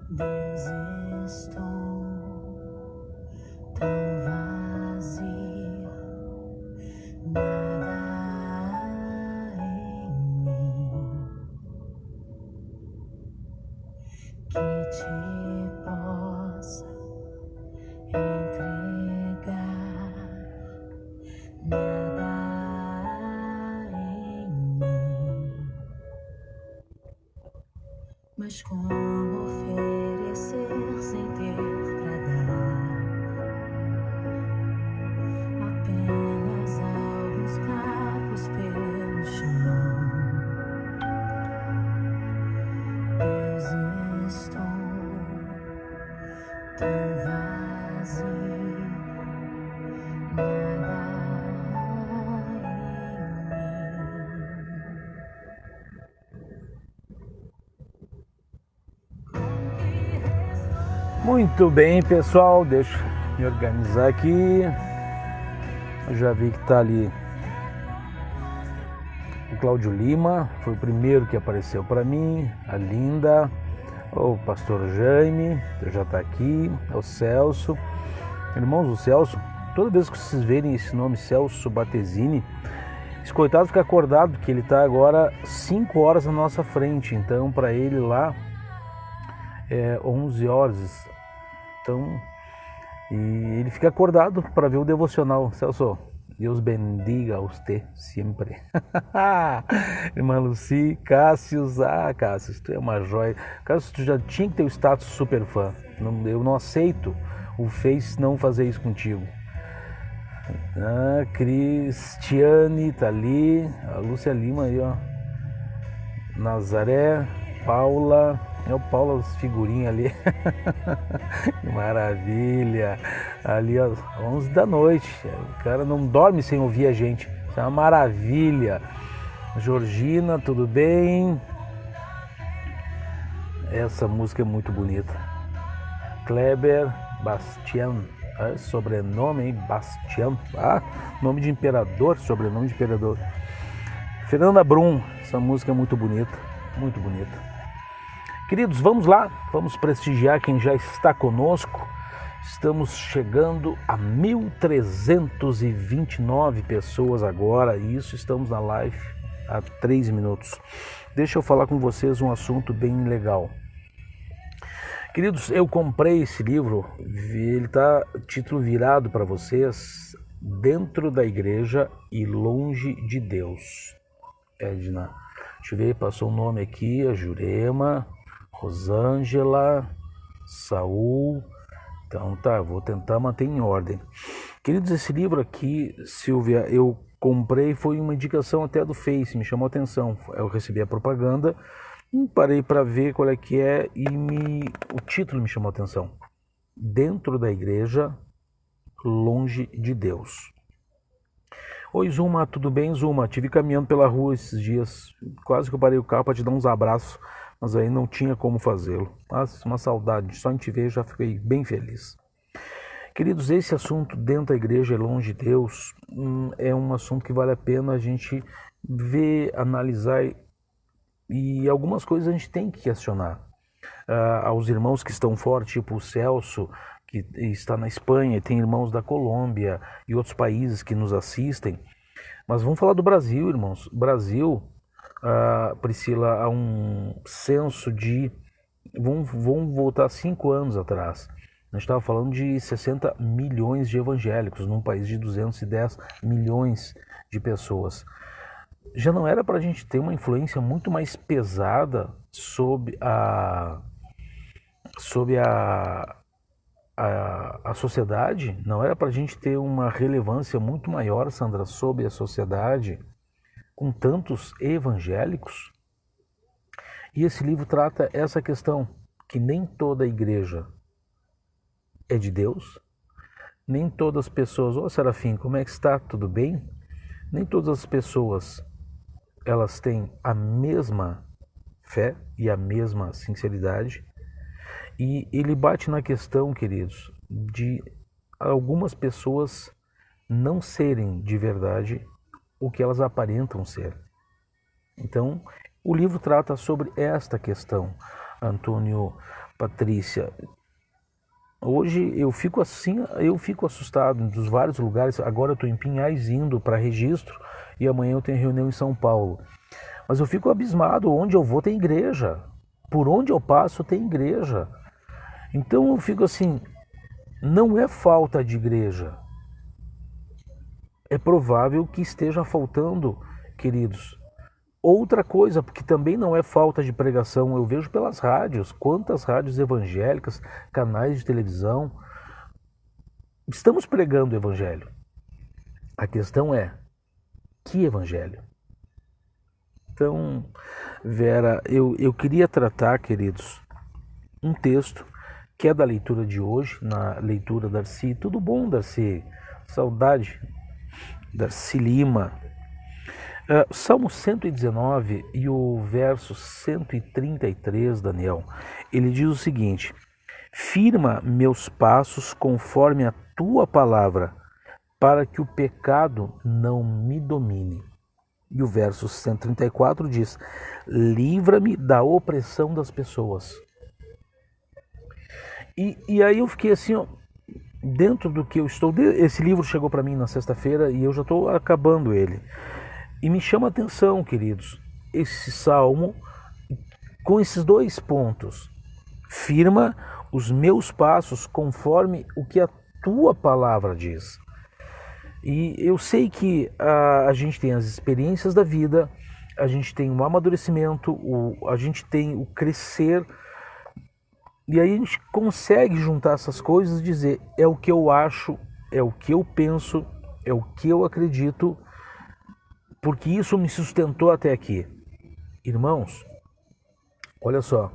Desisto, tão vazia, nada em mim que te possa entregar, nada em mim. Mas como oferecer sem ter pra dar? Apenas alguns cacos pelo chão. Deus, estou tão vazio, nada em mim. Muito bem, pessoal, deixa eu me organizar aqui. Eu já vi que tá ali o Cláudio Lima, foi o primeiro que apareceu para mim, a Linda, o pastor Jaime, já tá aqui, o Celso. Irmãos, o Celso, toda vez que vocês verem esse nome, Celso Batesini, esse coitado fica acordado, porque ele tá agora 5 horas na nossa frente, então para ele lá é 11 horas. Então, e ele fica acordado para ver o devocional. Celso, Deus bendiga você sempre. Irmã Lucy, Cássius, Cássius, tu é uma joia. Cássius, tu já tinha que ter o status super fã. Eu não aceito o Face não fazer isso contigo. Cristiane tá ali, a Lúcia Lima aí, ó. Nazaré, Paula, o Paulo, as figurinhas ali. Que maravilha. Ali às 11 da noite. O cara não dorme sem ouvir a gente. Isso é uma maravilha. Georgina, tudo bem? Essa música é muito bonita. Kleber Bastian. Sobrenome, hein? Bastian. Nome de imperador, sobrenome de imperador. Fernanda Brum. Essa música é muito bonita. Muito bonita. Queridos, vamos lá, vamos prestigiar quem já está conosco. Estamos chegando a 1.329 pessoas agora, e isso estamos na live há 3 minutos. Deixa eu falar com vocês um assunto bem legal. Queridos, eu comprei esse livro, ele está título virado para vocês, Dentro da Igreja e Longe de Deus. Edna, deixa eu ver, passou o nome aqui, a Jurema, Rosângela, Saul. Então tá, vou tentar manter em ordem. Queridos, esse livro aqui, Silvia, eu comprei, foi uma indicação até do Face, me chamou a atenção. Eu recebi a propaganda, parei para ver qual é que é e o título me chamou a atenção. Dentro da Igreja, Longe de Deus. Oi, Zuma, tudo bem, Zuma? Tive caminhando pela rua esses dias, quase que eu parei o carro para te dar uns abraços, mas aí não tinha como fazê-lo. Uma saudade, só em te ver já fiquei bem feliz. Queridos, esse assunto dentro da igreja e longe de Deus é um assunto que vale a pena a gente ver, analisar, e algumas coisas a gente tem que questionar. Aos irmãos que estão fora, tipo o Celso, que está na Espanha, e tem irmãos da Colômbia e outros países que nos assistem. Mas vamos falar do Brasil, irmãos. Brasil, Priscila, há um censo de... Vamos voltar 5 anos atrás. A gente estava falando de 60 milhões de evangélicos num país de 210 milhões de pessoas. Já não era para a gente ter uma influência muito mais pesada sobre a sociedade? Não era para a gente ter uma relevância muito maior, Sandra, sobre a sociedade com tantos evangélicos? E esse livro trata essa questão, que nem toda igreja é de Deus, nem todas as pessoas... Serafim, como é que está? Tudo bem? Nem todas as pessoas, elas têm a mesma fé e a mesma sinceridade. E ele bate na questão, queridos, de algumas pessoas não serem de verdade o que elas aparentam ser. Então, o livro trata sobre esta questão, Antônio Patrícia, hoje eu fico assim, eu fico assustado dos vários lugares. Agora eu estou em Pinhais indo para registro e amanhã eu tenho reunião em São Paulo. Mas eu fico abismado, onde eu vou tem igreja. Por onde eu passo tem igreja. Então eu fico assim, não é falta de igreja. É provável que esteja faltando, queridos, outra coisa, porque também não é falta de pregação. Eu vejo pelas rádios, quantas rádios evangélicas, canais de televisão, estamos pregando o evangelho. A questão é, que evangelho? Então, Vera, eu queria tratar, queridos, um texto que é da leitura de hoje, na leitura Darcy. Tudo bom, Darcy? Saudade, Darcy Lima. Salmo 119 e o verso 133, Daniel, ele diz o seguinte: firma meus passos conforme a tua palavra, para que o pecado não me domine. E o verso 134 diz: livra-me da opressão das pessoas. E aí eu fiquei assim, ó, dentro do que eu estou... Esse livro chegou para mim na sexta-feira e eu já estou acabando ele. E me chama a atenção, queridos, esse salmo com esses dois pontos. Firma os meus passos conforme o que a tua palavra diz. E eu sei que a gente tem as experiências da vida, a gente tem o amadurecimento, a gente tem o crescer, e aí a gente consegue juntar essas coisas e dizer, é o que eu acho, é o que eu penso, é o que eu acredito, porque isso me sustentou até aqui. Irmãos, olha só,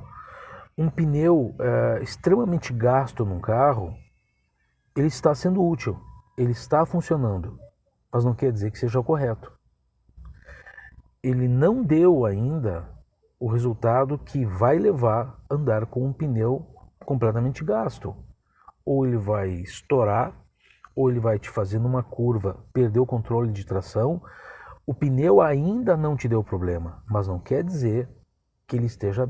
um pneu extremamente gasto num carro, ele está sendo útil, ele está funcionando, mas não quer dizer que seja o correto. Ele não deu ainda o resultado que vai levar a andar com um pneu completamente gasto. Ou ele vai estourar, ou ele vai te fazer numa curva perder o controle de tração. O pneu ainda não te deu problema, mas não quer dizer que ele esteja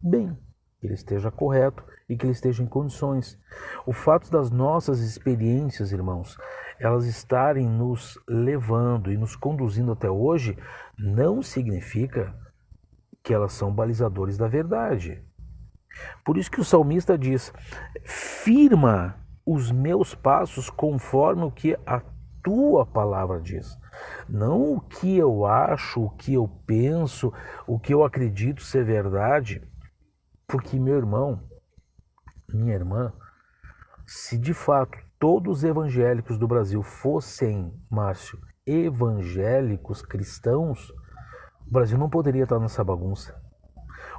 bem, que ele esteja correto e que ele esteja em condições. O fato das nossas experiências, irmãos, elas estarem nos levando e nos conduzindo até hoje, não significa que elas são balizadores da verdade. Por isso que o salmista diz: firma os meus passos conforme o que a tua palavra diz. Não o que eu acho, o que eu penso, o que eu acredito ser verdade. Porque, meu irmão, minha irmã, se de fato todos os evangélicos do Brasil fossem, Márcio, evangélicos cristãos, o Brasil não poderia estar nessa bagunça.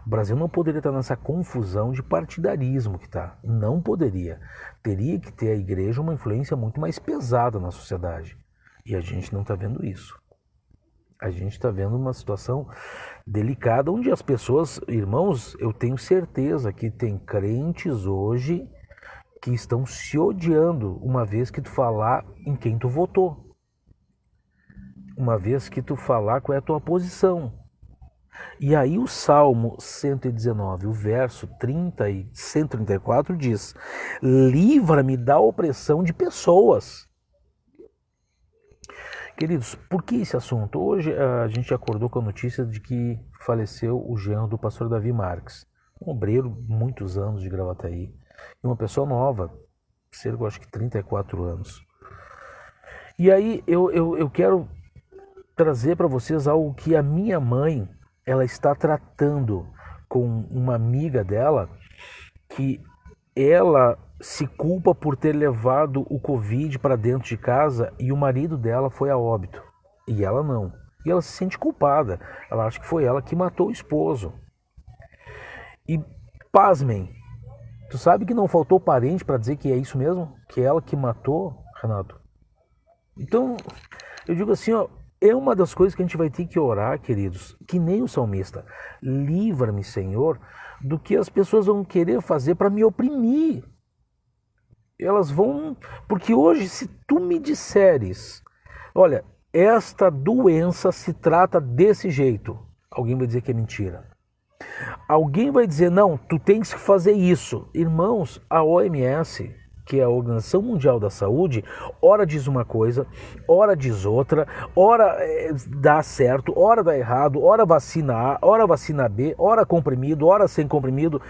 O Brasil não poderia estar nessa confusão de partidarismo que está. Não poderia. Teria que ter a igreja uma influência muito mais pesada na sociedade. E a gente não está vendo isso. A gente está vendo uma situação delicada onde as pessoas, irmãos, eu tenho certeza que tem crentes hoje que estão se odiando uma vez que tu falar em quem tu votou. Uma vez que tu falar qual é a tua posição. E aí o Salmo 119, o verso 30 e 134 diz: livra-me da opressão de pessoas. Queridos, por que esse assunto? Hoje a gente acordou com a notícia de que faleceu o genro do pastor Davi Marques, um obreiro, muitos anos de Gravataí, e uma pessoa nova, cerca, acho que 34 anos. E aí eu quero trazer para vocês algo que a minha mãe, ela está tratando com uma amiga dela, que ela se culpa por ter levado o Covid para dentro de casa e o marido dela foi a óbito, e ela não. E ela se sente culpada, ela acha que foi ela que matou o esposo. E pasmem, tu sabe que não faltou parente para dizer que é isso mesmo? Que é ela que matou, Renato? Então, eu digo assim, ó, é uma das coisas que a gente vai ter que orar, queridos, que nem o salmista. Livra-me, Senhor, do que as pessoas vão querer fazer para me oprimir. Elas vão... Porque hoje, se tu me disseres, olha, esta doença se trata desse jeito, alguém vai dizer que é mentira. Alguém vai dizer, não, tu tens que fazer isso. Irmãos, a OMS, que é a Organização Mundial da Saúde, ora diz uma coisa, ora diz outra, ora dá certo, ora dá errado, ora vacina A, ora vacina B, ora comprimido, ora sem comprimido.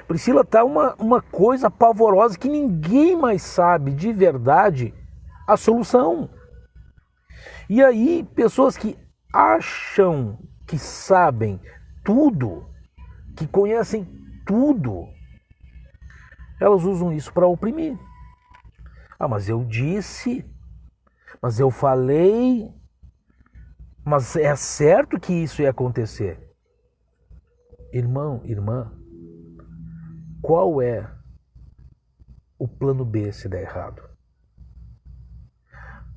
Priscila, tá uma coisa pavorosa que ninguém mais sabe de verdade a solução. E aí, pessoas que acham que sabem tudo, que conhecem tudo, elas usam isso para oprimir. Ah, mas eu disse, mas eu falei, mas é certo que isso ia acontecer. Irmão, irmã, qual é o plano B se der errado?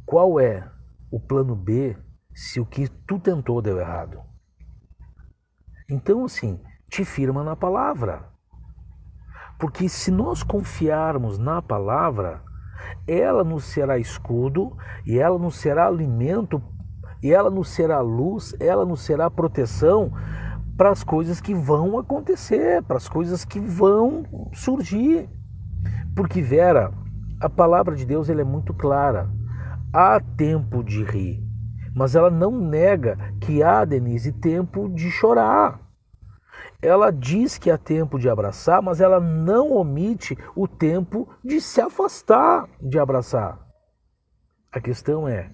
Qual é o plano B se o que tu tentou deu errado? Então, assim, te firma na palavra. Porque se nós confiarmos na palavra, ela nos será escudo, e ela nos será alimento, e ela nos será luz, ela nos será proteção para as coisas que vão acontecer, para as coisas que vão surgir. Porque, Vera, a palavra de Deus ela é muito clara. Há tempo de rir, mas ela não nega que há, Denise, tempo de chorar. Ela diz que há tempo de abraçar, mas ela não omite o tempo de se afastar de abraçar. A questão é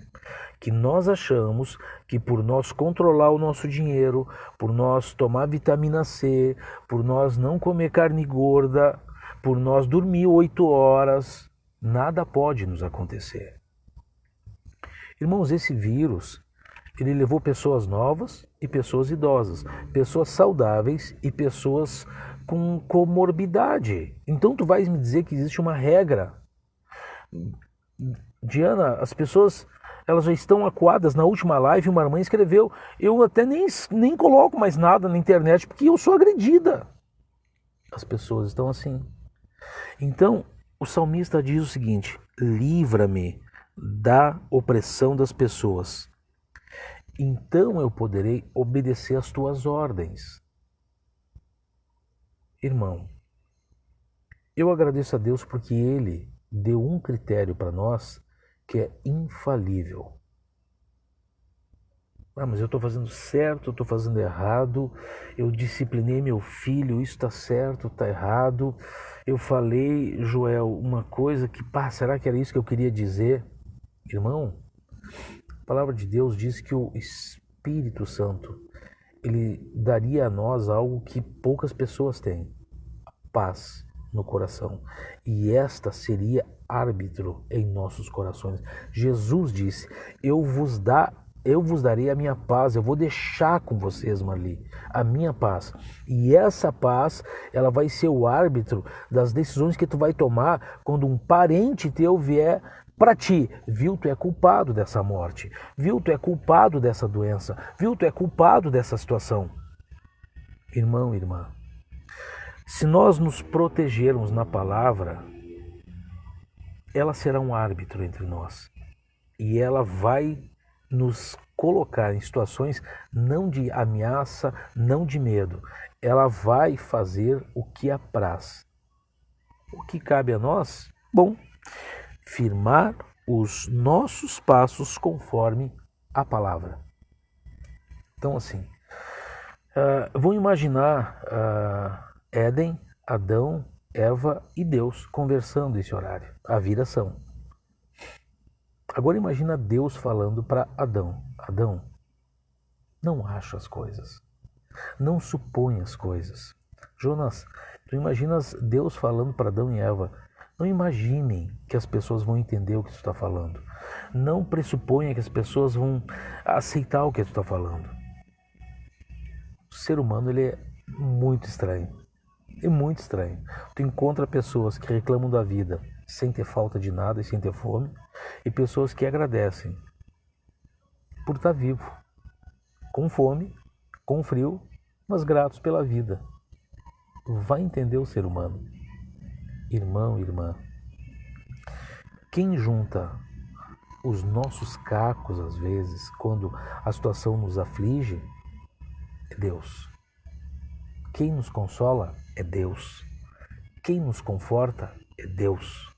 que nós achamos que por nós controlar o nosso dinheiro, por nós tomar vitamina C, por nós não comer carne gorda, por nós dormir 8 horas, nada pode nos acontecer. Irmãos, esse vírus, ele levou pessoas novas e pessoas idosas, pessoas saudáveis e pessoas com comorbidade. Então tu vais me dizer que existe uma regra. Diana, as pessoas elas já estão acuadas. Na última live uma irmã escreveu, eu até nem coloco mais nada na internet porque eu sou agredida. As pessoas estão assim. Então o salmista diz o seguinte, livra-me da opressão das pessoas. Então eu poderei obedecer às tuas ordens. Irmão, eu agradeço a Deus porque Ele deu um critério para nós que é infalível. Ah, mas eu estou fazendo certo, eu estou fazendo errado, eu disciplinei meu filho, isso está certo, está errado. Eu falei, Joel, uma coisa que, será que era isso que eu queria dizer? Irmão, a palavra de Deus diz que o Espírito Santo, ele daria a nós algo que poucas pessoas têm, paz no coração. E esta seria árbitro em nossos corações. Jesus disse, eu vos darei a minha paz, eu vou deixar com vocês, Marli, a minha paz. E essa paz, ela vai ser o árbitro das decisões que tu vai tomar quando um parente teu vier para ti, viu, tu é culpado dessa morte, viu, tu é culpado dessa doença, viu, tu é culpado dessa situação. Irmão, irmã, se nós nos protegermos na palavra, ela será um árbitro entre nós. E ela vai nos colocar em situações não de ameaça, não de medo. Ela vai fazer o que apraz. O que cabe a nós? Bom, firmar os nossos passos conforme a palavra. Então, assim, vamos imaginar Éden, Adão, Eva e Deus conversando esse horário, a viração. Agora imagina Deus falando para Adão, Adão, não acha as coisas, não suponha as coisas. Jonas, tu imaginas Deus falando para Adão e Eva, não imaginem que as pessoas vão entender o que tu está falando. Não pressuponha que as pessoas vão aceitar o que tu está falando. O ser humano ele é muito estranho. É muito estranho. Tu encontra pessoas que reclamam da vida sem ter falta de nada e sem ter fome, e pessoas que agradecem por estar vivo, com fome, com frio, mas gratos pela vida. Vai entender o ser humano. Irmão, irmã, quem junta os nossos cacos às vezes, quando a situação nos aflige, é Deus. Quem nos consola é Deus. Quem nos conforta é Deus.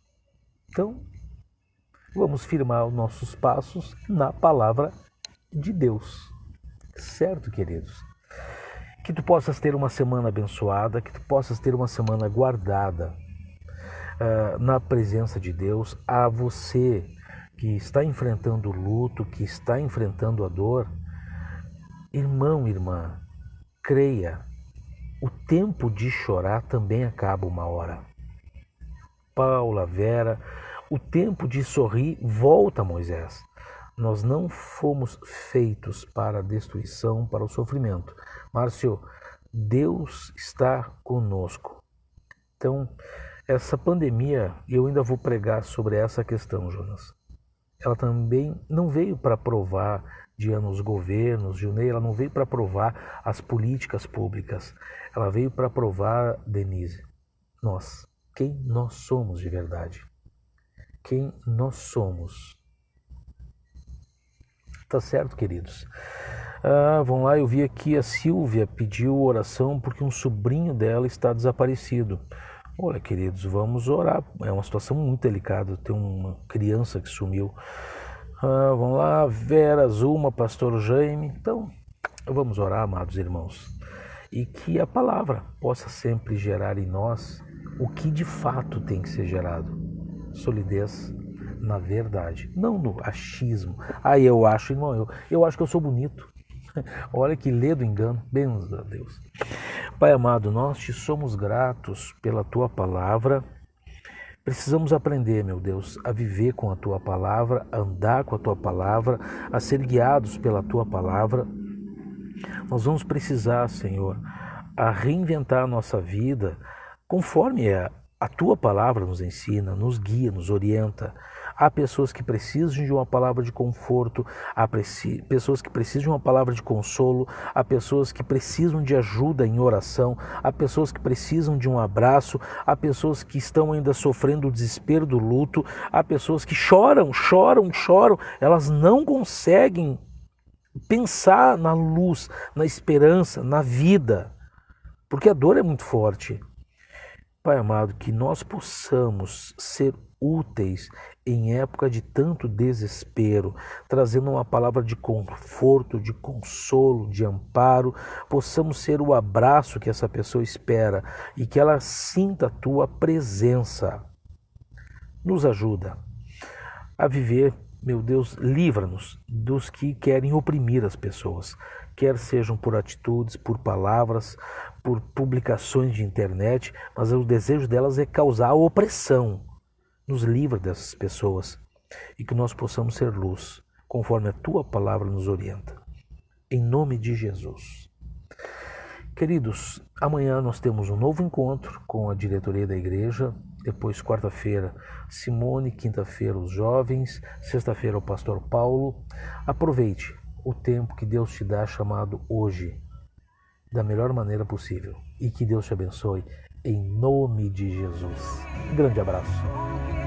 Então, vamos firmar os nossos passos na palavra de Deus. Certo, queridos? Que tu possas ter uma semana abençoada, que tu possas ter uma semana guardada na presença de Deus. A você que está enfrentando o luto, que está enfrentando a dor, irmão, irmã, creia, o tempo de chorar também acaba uma hora. Paula, Vera, o tempo de sorrir volta, Moisés. Nós não fomos feitos para a destruição, para o sofrimento. Márcio, Deus está conosco. Então, essa pandemia, eu ainda vou pregar sobre essa questão, Jonas. Ela também não veio para provar de anos governos, Junei, ela não veio para provar as políticas públicas. Ela veio para provar, Denise, nós, quem nós somos de verdade. Quem nós somos. Tá certo, queridos? Vamos lá, eu vi aqui a Silvia pediu oração porque um sobrinho dela está desaparecido. Olha, queridos, vamos orar. É uma situação muito delicada. Tem uma criança que sumiu. Vamos lá, Vera, Zuma, Pastor Jaime. Então, vamos orar, amados irmãos. E que a palavra possa sempre gerar em nós o que de fato tem que ser gerado. Solidez na verdade, não no achismo. Eu acho, irmão, eu acho que eu sou bonito. Olha que lê do engano, bênçãos a Deus. Pai amado, nós te somos gratos pela tua palavra. Precisamos aprender, meu Deus, a viver com a tua palavra, a andar com a tua palavra, a ser guiados pela tua palavra. Nós vamos precisar, Senhor, a reinventar a nossa vida conforme a tua palavra nos ensina, nos guia, nos orienta. Há pessoas que precisam de uma palavra de conforto, há pessoas que precisam de uma palavra de consolo, há pessoas que precisam de ajuda em oração, há pessoas que precisam de um abraço, há pessoas que estão ainda sofrendo o desespero do luto, há pessoas que choram, elas não conseguem pensar na luz, na esperança, na vida, porque a dor é muito forte. Pai amado, que nós possamos ser úteis em época de tanto desespero, trazendo uma palavra de conforto, de consolo, de amparo, possamos ser o abraço que essa pessoa espera e que ela sinta a tua presença. Nos ajuda a viver, meu Deus, livra-nos dos que querem oprimir as pessoas, quer sejam por atitudes, por palavras, por publicações de internet, mas o desejo delas é causar opressão. Nos livra dessas pessoas e que nós possamos ser luz, conforme a tua palavra nos orienta. Em nome de Jesus. Queridos, amanhã nós temos um novo encontro com a diretoria da igreja, depois quarta-feira Simone, quinta-feira os jovens, sexta-feira o pastor Paulo. Aproveite o tempo que Deus te dá chamado hoje, da melhor maneira possível. E que Deus te abençoe, em nome de Jesus. Um grande abraço.